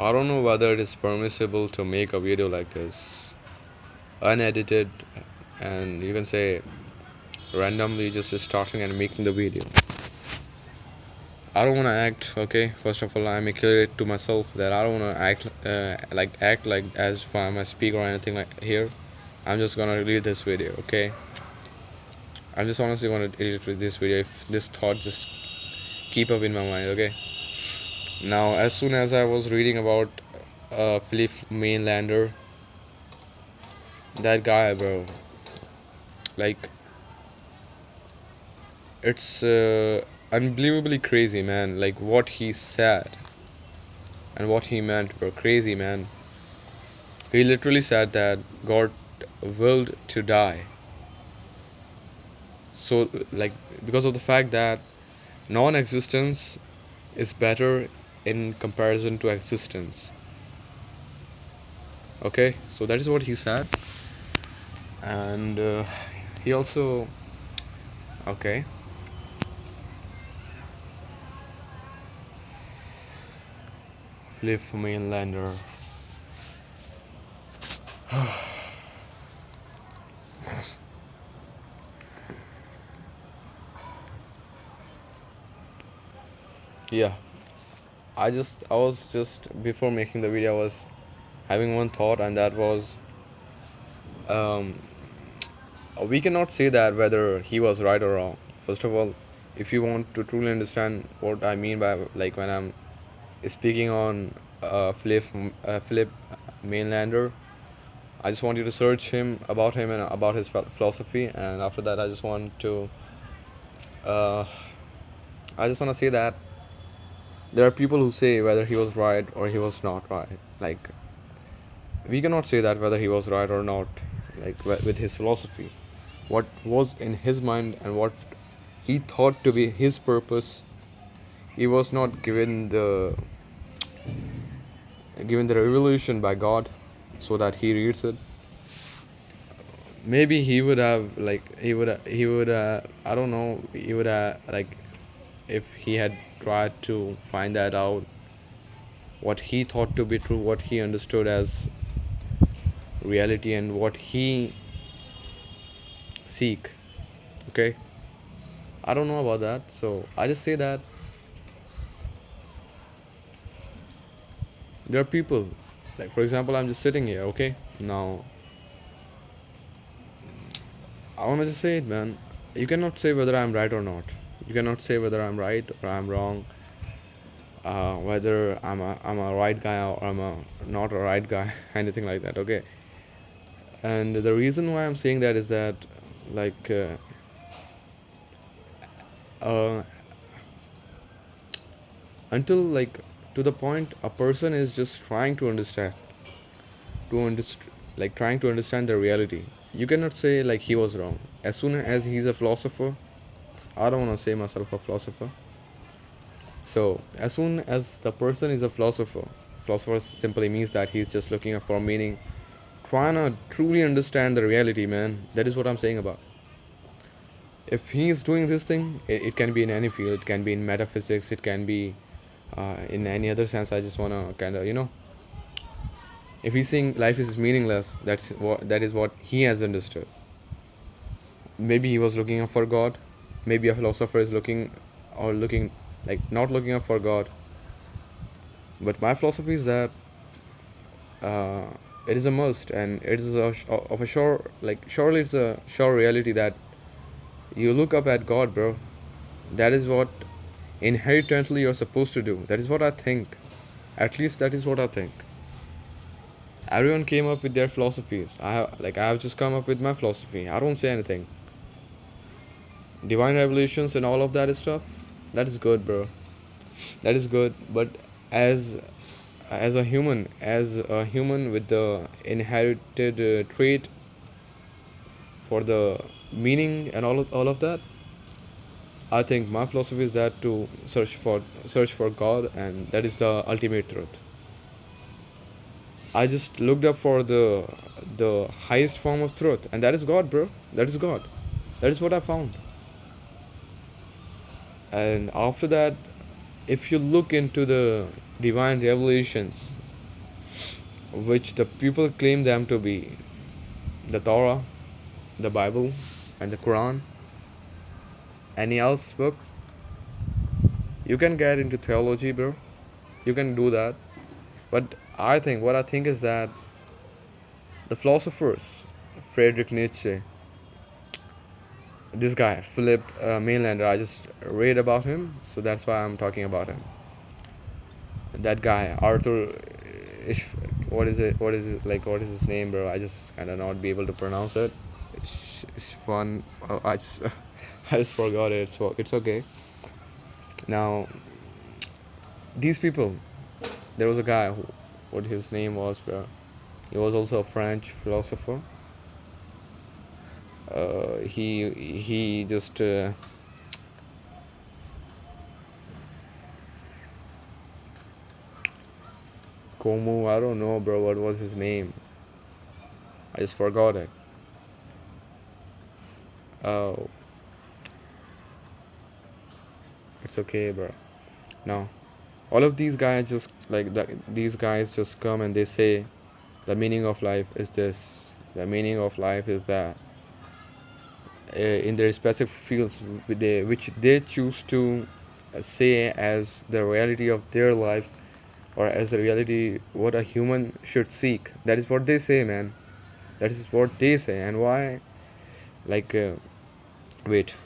I don't know whether it is permissible to make a video like this, unedited, and you can say randomly just starting and making the video. I don't want to act, okay? First of all, I make it to myself that I don't want to act like as if I'm a speaker or anything like here. I'm just gonna delete this video, okay? I just honestly want to delete this video if this thought just keep up in my mind, okay? Now, as soon as I was reading about Philip Mainlander, that guy, bro, like it's unbelievably crazy, man. Like what he said and what he meant, bro, crazy, man. He literally said that God willed to die. So, like, because of the fact that non existence is better in comparison to existence. Okay, so that is what he said. And he also, okay, Philip Mainlander. Yeah, I was just before making the video, I was having one thought, and that was, um, we cannot say that whether he was right or wrong. First of all, if you want to truly understand what I mean by like when I'm speaking on Philip Mainlander, I just want you to search him and about his philosophy, and after that, uh, I just want to say that there are people who say whether he was right or he was not right. Like we cannot say that whether he was right or not. Like with his philosophy, what was in his mind and what he thought to be his purpose, he was not given the revelation by God, so that he reads it. Maybe he would have I don't know, he would have like if he had tried to find that out, what he thought to be true, what he understood as reality, and what he seek. Okay, I don't know about that, so I just say that there are people, like for example, I'm just sitting here, okay? Now I want to just say it, man. You cannot say whether I'm right or not. You cannot say whether I'm right or I'm wrong, whether I'm a right guy or I'm a not a right guy, anything like that, okay? And the reason why I'm saying that is that, like, uh, until like to the point a person is just trying to understand, like trying to understand the reality, you cannot say like he was wrong. As soon as he's a philosopher, I don't want to say myself a philosopher. So as soon as the person is a philosopher simply means that he's just looking for meaning, trying to truly understand the reality, man. That is what I'm saying about. If he is doing this thing, it can be in any field. It can be in metaphysics. It can be in any other sense. I just wanna kind of if he's saying life is meaningless, that is what he has understood. Maybe he was looking up for God. Maybe a philosopher is looking like not looking up for God. But my philosophy is that uh, it is a must, and it is of a sure, like surely it's a sure reality that you look up at God, bro. That is what inherently you're supposed to do. That is what I think. At least that is what I think. Everyone came up with their philosophies. I have just come up with my philosophy. I don't say anything. Divine revelations and all of that stuff, that is good, bro. That is good. But as as a human with the inherited trait for the meaning and all of that, I think my philosophy is that to search for God, and that is the ultimate truth. I just looked up for the highest form of truth, and that is God, bro. That is God. That is what I found. And after that, if you look into the divine revelations, which the people claim them to be the Torah, the Bible, and the Quran, any else book. You can get into theology, bro. You can do that. But what I think is that the philosophers, Friedrich Nietzsche, this guy, Philip Mainlander, I just read about him, so that's why I'm talking about him. That guy, Arthur, Ish, What is it? Like, what is his name, bro? I just kind of not be able to pronounce it. It's fun. I just, I just forgot it. So it's okay. Now, these people, there was a guy who, what his name was, bro. He was also a French philosopher. He just Como, I don't know, bro. What was his name? I just forgot it. Oh, it's okay, bro. Now, all of these guys just like that. These guys just come and they say, the meaning of life is this. The meaning of life is that. In their specific fields, which they choose to say as the reality of their life, or as the reality what a human should seek. That is what they say, man. That is what they say. And why? Like, wait.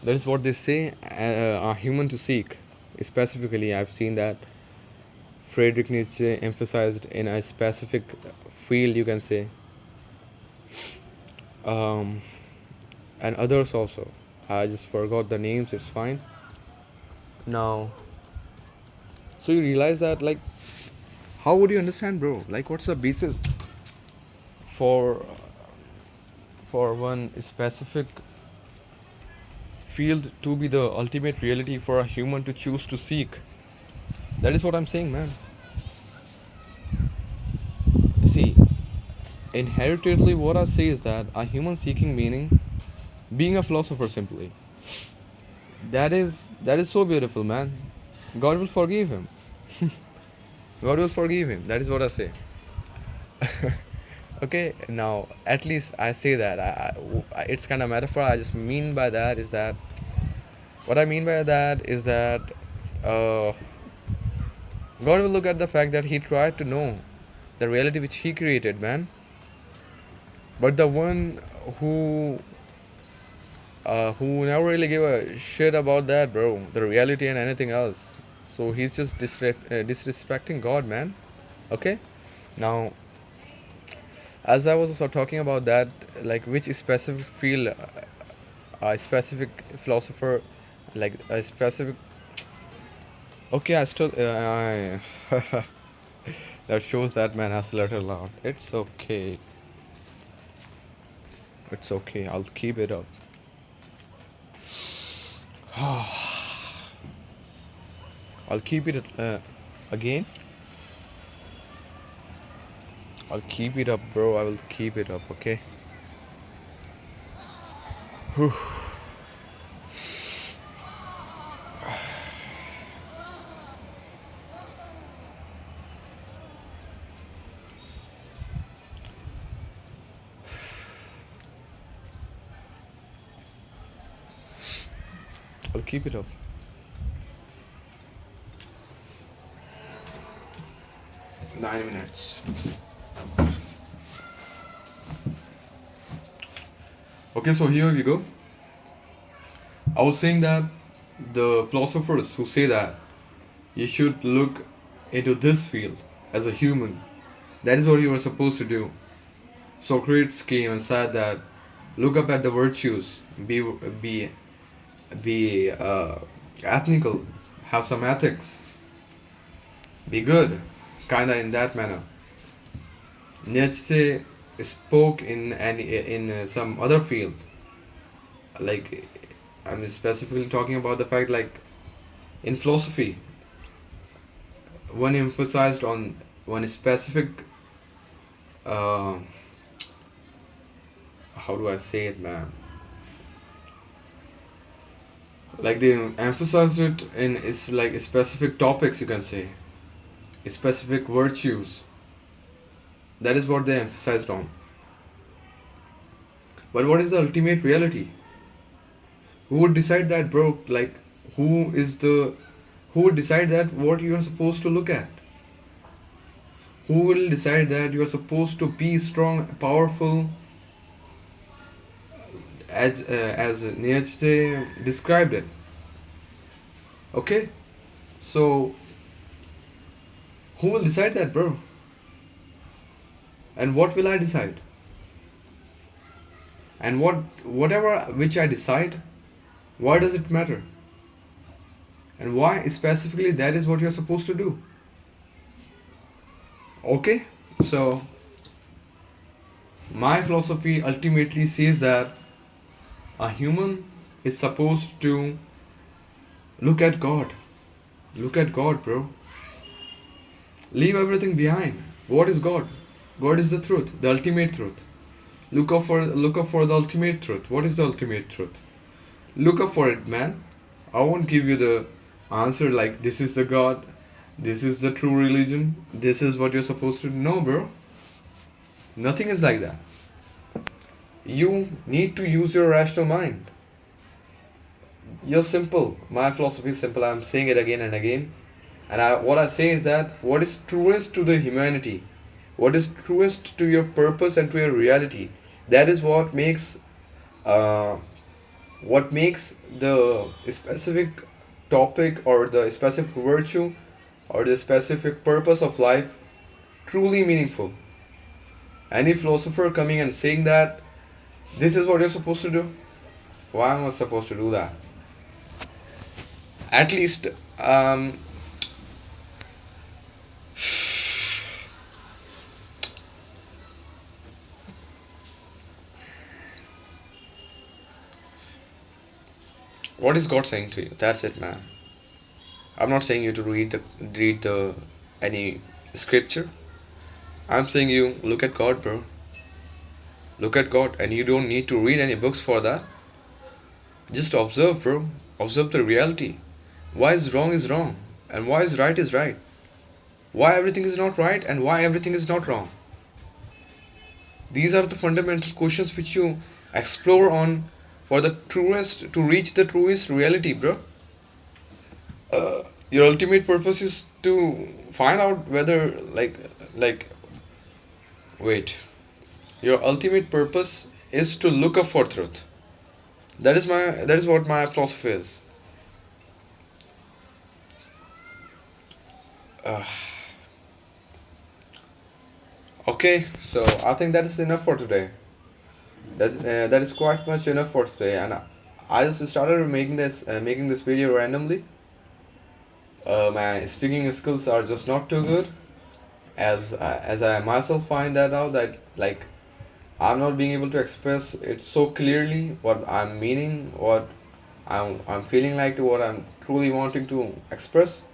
That is what they say a human to seek. Specifically, I've seen that Friedrich Nietzsche emphasized in a specific field, you can say, um, and others also. I just forgot the names. It's fine. Now, so you realize that, like, how would you understand, bro? Like, what's the basis for one specific field to be the ultimate reality for a human to choose to seek? That is what I'm saying, man. See, inheritedly, what I say is that a human seeking meaning, being a philosopher simply, that is so beautiful, man. God will forgive him. God will forgive him. That is what I say. Okay, now at least I say that. It's kind of metaphor. I just mean by that is that what I mean by that is that uh, God will look at the fact that he tried to know the reality which he created, man. But the one who never really gave a shit about that, bro, the reality and anything else. So he's just disrespecting God, man. Okay, now as I was also talking about that, like which specific field, a specific philosopher, like a specific. Okay, I still. That shows that man has let it out. It's okay. It's okay. I'll keep it up. I'll keep it again. I'll keep it up, bro. I will keep it up. Okay. Whew. I'll keep it up. Nine minutes. Okay, so here we go. I was saying that the philosophers who say that you should look into this field as a human, that is what you were supposed to do. Socrates came and said that look up at the virtues, be be ethnical, have some ethics, be good, kinda in that manner. Nietzsche spoke in some other field, like I'm specifically talking about the fact like in philosophy, one emphasized on one specific. Uh, how do I say it, man? Like they emphasized it in it's like specific topics, you can say. specific virtues. That is what they emphasized on. But what is the ultimate reality? Who would decide that, bro? Like, who is the who would decide that what you are supposed to look at? Who will decide that you are supposed to be strong, powerful, as Nietzsche described it? Okay, so who will decide that, bro? And what will I decide? And whatever which I decide, why does it matter? And why specifically that is what you're supposed to do? Okay, so my philosophy ultimately says that a human is supposed to look at God. Look at God, bro. Leave everything behind. What is God? God is the truth, the ultimate truth. Look up for the ultimate truth. What is the ultimate truth? Look up for it, man. I won't give you the answer like this is the God, this is the true religion, this is what you're supposed to know, bro. Nothing is like that. You need to use your rational mind. You're simple. My philosophy is simple. I'm saying it again and again. And what I say is that what is truest to the humanity, what is truest to your purpose and to your reality, that is uh, what makes the specific topic or the specific virtue or the specific purpose of life truly meaningful. Any philosopher coming and saying that this is what you're supposed to do, why am I supposed to do that? At least, um, what is God saying to you? That's it, man. I'm not saying you to read the any scripture. I'm saying you look at God, bro. Look at God, and you don't need to read any books for that. Just observe, bro. Observe the reality. Why is wrong, and why is right. Why everything is not right, and why everything is not wrong. These are the fundamental questions which you explore on for the truest to reach the truest reality, bro. Your ultimate purpose is to find out whether like wait. Your ultimate purpose is to look up for truth. That is what my philosophy is. Uh, okay, so I think that is enough for today. That is quite much enough for today, and I just started making this video randomly. My speaking skills are just not too good, as I myself find that out that like I'm not being able to express it so clearly what I'm meaning, what I'm feeling like to what I'm truly wanting to express.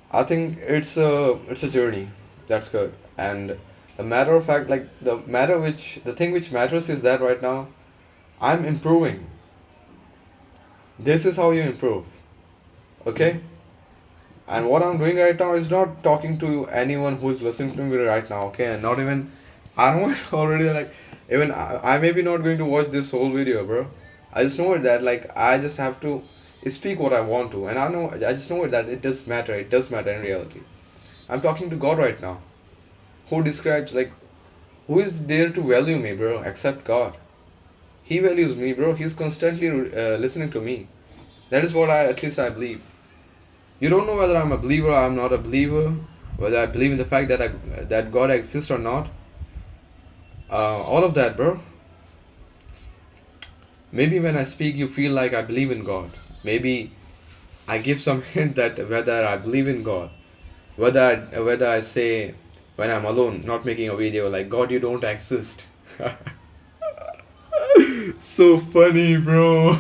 I think it's a journey. That's good. And the matter of fact, like the thing which matters is that right now I'm improving. This is how you improve. Okay? And what I'm doing right now is not talking to anyone who is listening to me right now, okay? And not even I know it already like even I may be not going to watch this whole video, bro. I just know it that like I just have to speak what I want to, and I just know it that it does matter. It does matter in reality. I'm talking to God right now, who describes like who is there to value me, bro, except God. He values me, bro. He's constantly listening to me. That is what at least I believe. You don't know whether I'm a believer or I'm not a believer, whether I believe in the fact that God exists or not. All of that, bro. Maybe when I speak, you feel like I believe in God. Maybe I give some hint that whether I believe in God, whether I say when I'm alone, not making a video, like God, you don't exist. So funny, bro.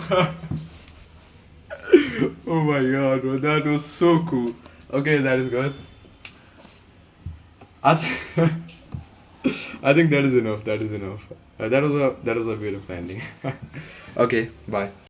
Oh my god, bro, that was so cool. Okay, that is good. I, th- I think that is enough. That is enough. That was a bit of ending. Okay, bye.